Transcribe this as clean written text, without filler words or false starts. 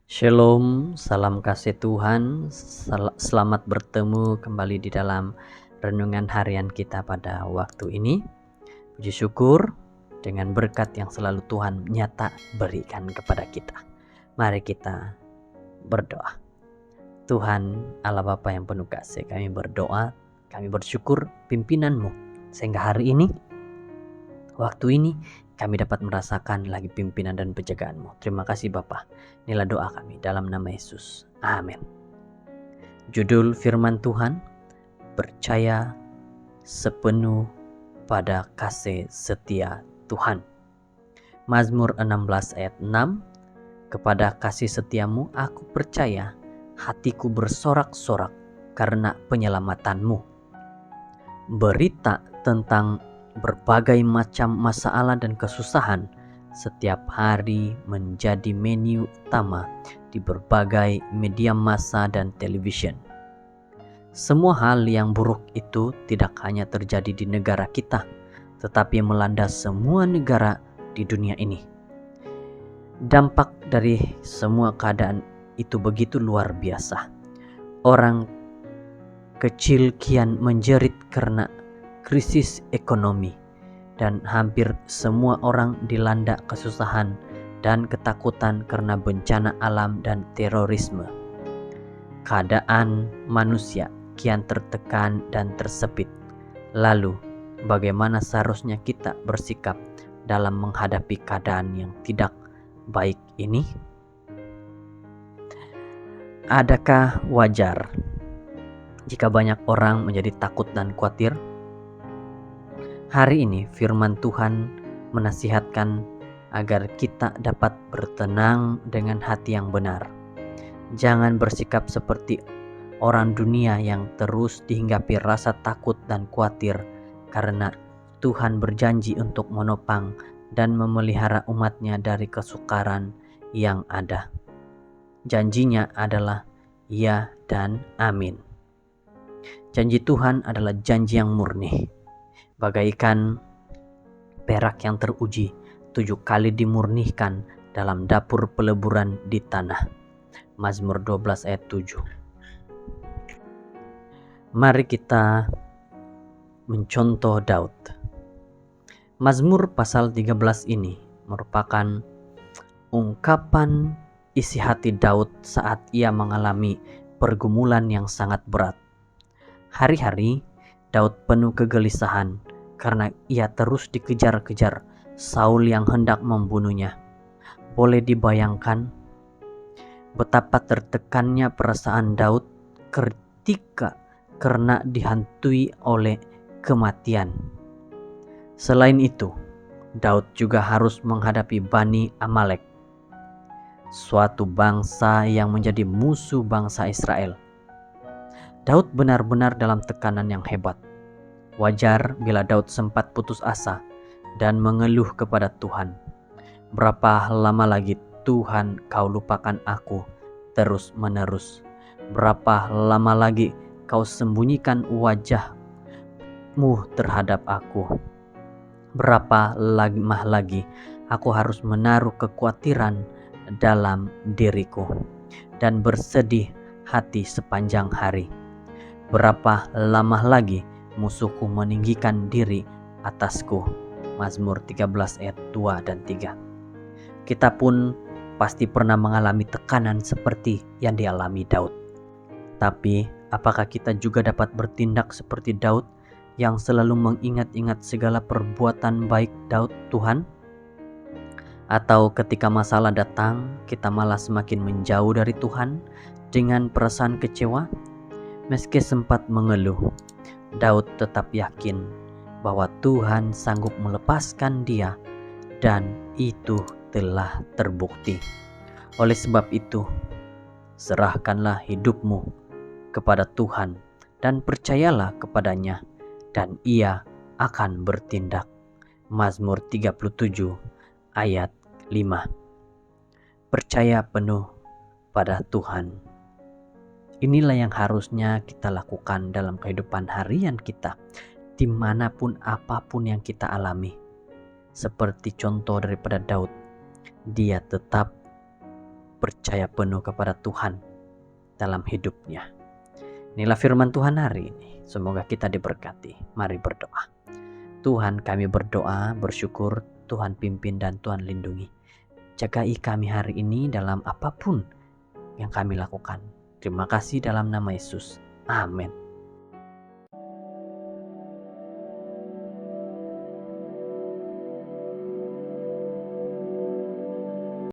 Shalom, salam kasih Tuhan. Selamat bertemu kembali di dalam renungan harian kita pada waktu ini. Puji syukur dengan berkat yang selalu Tuhan nyata berikan kepada kita. Mari kita berdoa. Tuhan Allah Bapa yang penuh kasih, kami berdoa, kami bersyukur pimpinan-Mu sehingga hari ini, waktu ini kami dapat merasakan lagi pimpinan dan penjagaan-Mu. Terima kasih Bapa. Inilah doa kami dalam nama Yesus. Amin. Judul firman Tuhan, percaya sepenuh pada kasih setia Tuhan. Mazmur 16 ayat 6, kepada kasih setiamu aku percaya, hatiku bersorak-sorak karena penyelamatanmu. Berita tentang berbagai macam masalah dan kesusahan setiap hari menjadi menu utama di berbagai media massa dan television. Semua hal yang buruk itu tidak hanya terjadi di negara kita, tetapi melanda semua negara di dunia ini. Dampak dari semua keadaan itu begitu luar biasa. Orang kecil kian menjerit karena krisis ekonomi, dan hampir semua orang dilanda kesusahan dan ketakutan karena bencana alam dan terorisme. Keadaan manusia kian tertekan dan tersepit. Lalu, bagaimana seharusnya kita bersikap dalam menghadapi keadaan yang tidak baik ini? Adakah wajar jika banyak orang menjadi takut dan khawatir? Hari ini firman Tuhan menasihatkan agar kita dapat bertenang dengan hati yang benar. Jangan bersikap seperti orang dunia yang terus dihinggapi rasa takut dan khawatir, karena Tuhan berjanji untuk menopang dan memelihara umatnya dari kesukaran yang ada. Janjinya adalah ya dan amin. Janji Tuhan adalah janji yang murni. Bagaikan perak yang teruji 7 kali dimurnikan dalam dapur peleburan di tanah. Mazmur 12 ayat 7. Mari kita mencontoh Daud. Mazmur pasal 13 ini merupakan ungkapan isi hati Daud saat ia mengalami pergumulan yang sangat berat. Hari-hari Daud penuh kegelisahan karena ia terus dikejar-kejar Saul yang hendak membunuhnya. Boleh dibayangkan betapa tertekannya perasaan Daud ketika karena dihantui oleh kematian. Selain itu, Daud juga harus menghadapi Bani Amalek, suatu bangsa yang menjadi musuh bangsa Israel. Daud benar-benar dalam tekanan yang hebat. Wajar bila Daud sempat putus asa dan mengeluh kepada Tuhan. Berapa lama lagi Tuhan kau lupakan aku terus-menerus? Berapa lama lagi kau sembunyikan wajah-Mu terhadap aku? Berapa lama lagi aku harus menaruh kekhawatiran dalam diriku dan bersedih hati sepanjang hari? Berapa lama lagi musuhku meninggikan diri atasku? Mazmur 13 ayat 2 dan 3. Kita pun pasti pernah mengalami tekanan seperti yang dialami Daud. Tapi apakah kita juga dapat bertindak seperti Daud yang selalu mengingat-ingat segala perbuatan baik Daud Tuhan? Atau ketika masalah datang, kita malah semakin menjauh dari Tuhan dengan perasaan kecewa? Meski sempat mengeluh, Daud tetap yakin bahwa Tuhan sanggup melepaskan dia, dan itu telah terbukti. Oleh sebab itu, serahkanlah hidupmu kepada Tuhan dan percayalah kepadanya, dan Ia akan bertindak. Mazmur 37 ayat 5. Percaya penuh pada Tuhan. Inilah yang harusnya kita lakukan dalam kehidupan harian kita, dimanapun apapun yang kita alami. Seperti contoh daripada Daud, dia tetap percaya penuh kepada Tuhan dalam hidupnya. Inilah firman Tuhan hari ini. Semoga kita diberkati. Mari berdoa. Tuhan, kami berdoa, bersyukur Tuhan pimpin dan Tuhan lindungi. Jagai kami hari ini dalam apapun yang kami lakukan. Terima kasih dalam nama Yesus. Amin.